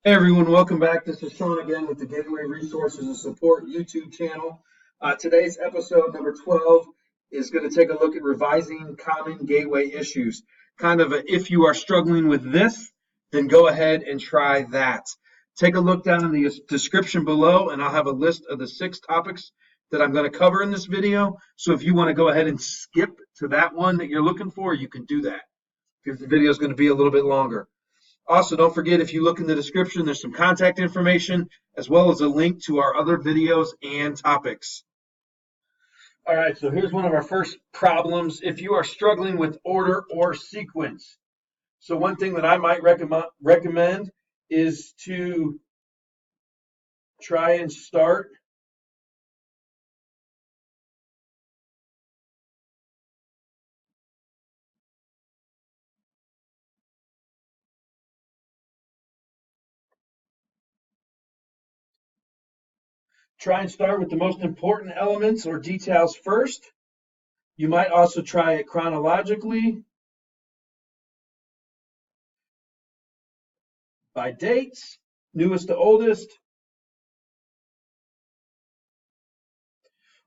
Hey everyone, welcome back. This is Sean again with the Gateway Resources and Support YouTube channel. Today's episode number 12 is going to take a look at revising common gateway issues. If you are struggling with this, then go ahead and try that. Take a look down in the description below, and I'll have a list of the 6 topics that I'm going to cover in this video. So if you want to go ahead and skip to that one that you're looking for, you can do that because the video is going to be a little bit longer. Also, don't forget, if you look in the description, there's some contact information as well as a link to our other videos and topics. All right, so here's one of our first problems. If you are struggling with order or sequence, so one thing that I might recommend is to try and start with the most important elements or details first. You might also try it chronologically by dates, newest to oldest,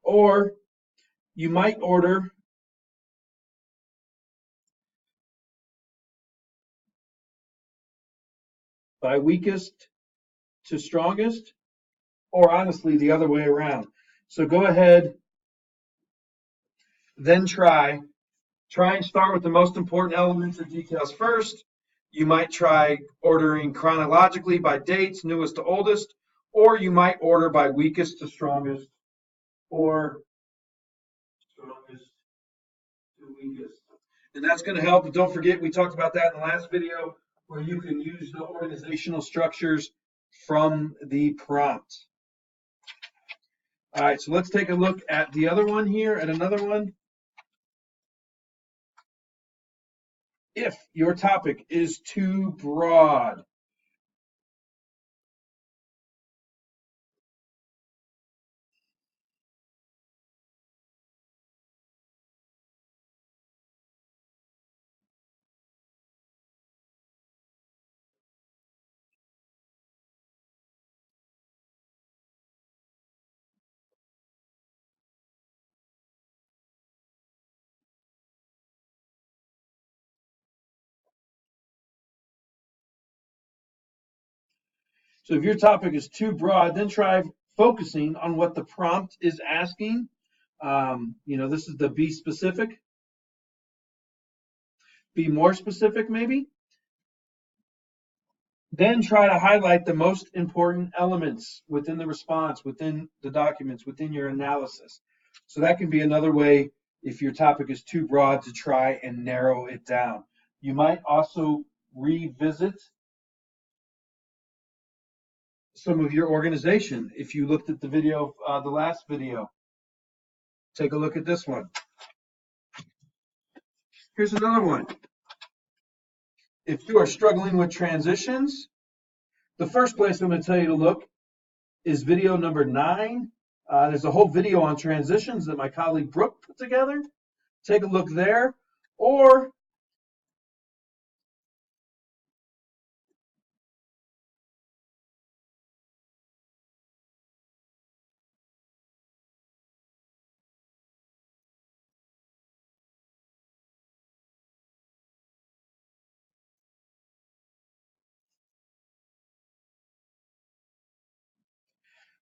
or you might order by weakest to strongest, or honestly the other way around. So go ahead, then try and start with the most important elements and details first. You might try ordering chronologically by dates, newest to oldest, or you might order by weakest to strongest, or strongest to weakest. And that's going to help. But don't forget, we talked about that in the last video, where you can use the organizational structures from the prompt. All right, so let's take a look at the other one here, at another one. If your topic is too broad, so if your topic is too broad, then try focusing on what the prompt is asking. This is the be specific, be more specific maybe. Then try to highlight the most important elements within the response, within the documents, within your analysis. So that can be another way, if your topic is too broad, to try and narrow it down. You might also revisit some of your organization. If you looked at the video, the last video, take a look at this one. Here's another one. If you are struggling with transitions, the first place I'm going to tell you to look is video number 9. There's a whole video on transitions that my colleague Brooke put together. Take a look there. Or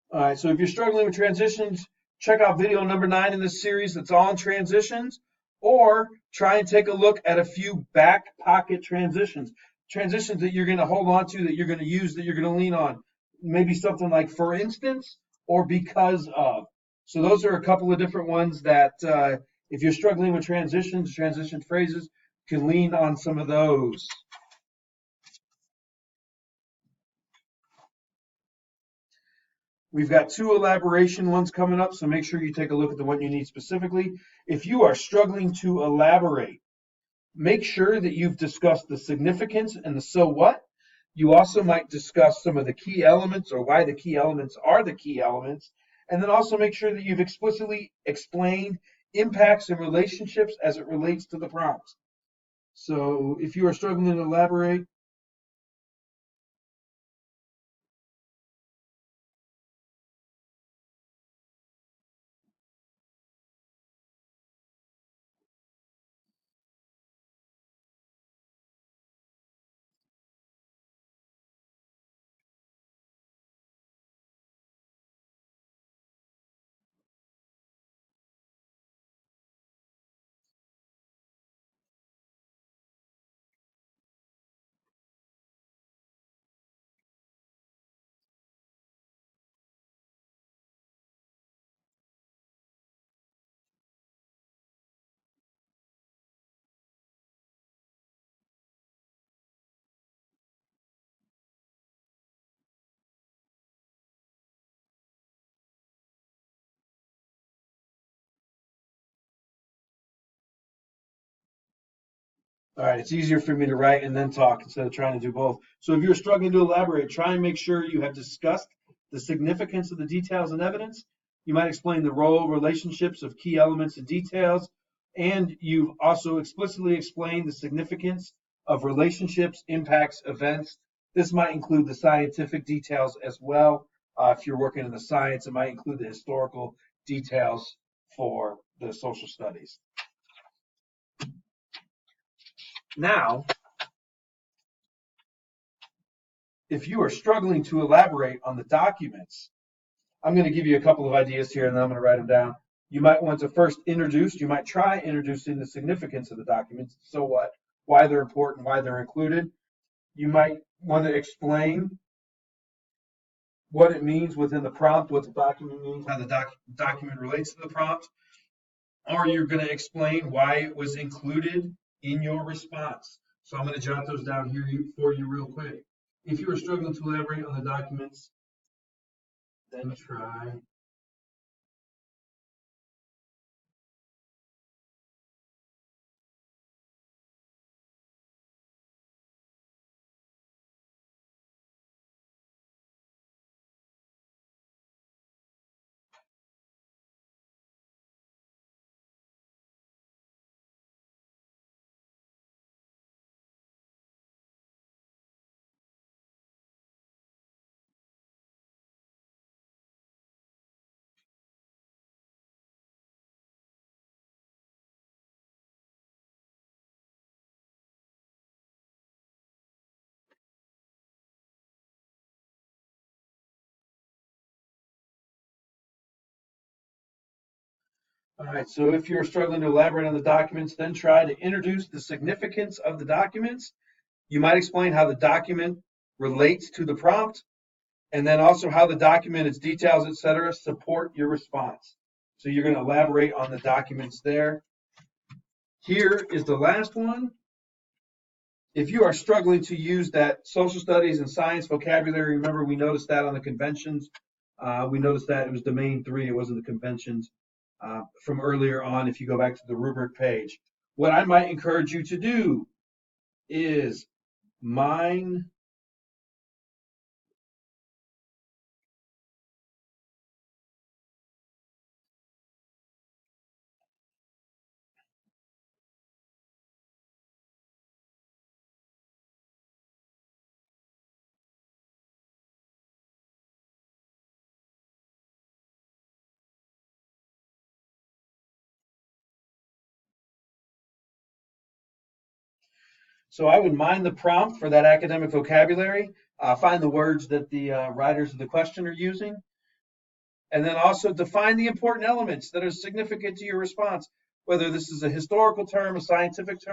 all right, so if you're struggling with transitions, check out video number 9 in this series that's all on transitions, or try and take a look at a few back pocket transitions that you're going to hold on to, that you're going to use, that you're going to lean on. Maybe something like for instance or because of. So those are a couple of different ones that if you're struggling with transition phrases, you can lean on some of those. We've got 2 elaboration ones coming up, so make sure you take a look at the one you need specifically. If you are struggling to elaborate, make sure that you've discussed the significance and the so what. You also might discuss some of the key elements or why the key elements are the key elements. And then also make sure that you've explicitly explained impacts and relationships as it relates to the prompt. So if you are struggling to elaborate, All right, it's easier for me to write and then talk instead of trying to do both. So if you're struggling to elaborate, try and make sure you have discussed the significance of the details and evidence. You might explain the role, relationships of key elements and details, and you've also explicitly explained the significance of relationships, impacts, events. This might include the scientific details as well. If you're working in the science, it might include the historical details for the social studies. Now, if you are struggling to elaborate on the documents, I'm going to give you a couple of ideas here and then I'm going to write them down. You might want to first you might try introducing the significance of the documents. So what? Why they're important, why they're included. You might want to explain what it means within the prompt, what the document means, how the document relates to the prompt. Or you're going to explain why it was included in your response. So I'm going to jot those down here for you real quick. If you are struggling to elaborate on the documents, then try All right, so if you're struggling to elaborate on the documents, then try to introduce the significance of the documents. You might explain how the document relates to the prompt, and then also how the document, its details, etc., support your response. So you're going to elaborate on the documents there. Here is the last one. If you are struggling to use that social studies and science vocabulary, remember we noticed that on the conventions. We noticed that it was domain 3, it wasn't the conventions. From earlier on, if you go back to the rubric page. What I might encourage you to do is mine So I would mind the prompt for that academic vocabulary, find the words that the writers of the question are using, and then also define the important elements that are significant to your response, whether this is a historical term, a scientific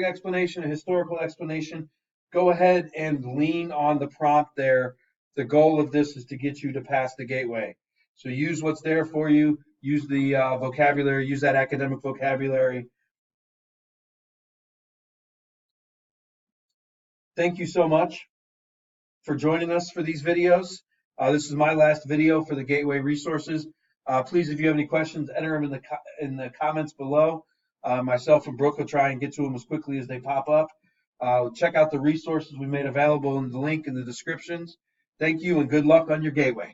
explanation, a historical explanation. Go ahead and lean on the prompt there. The goal of this is to get you to pass the gateway. So use what's there for you, use the vocabulary, use that academic vocabulary. Thank you so much for joining us for these videos. This is my last video for the Gateway resources. Please, if you have any questions, enter them in the comments below. Myself and Brooke will try and get to them as quickly as they pop up. Check out the resources we made available in the link in the descriptions. Thank you and good luck on your Gateway.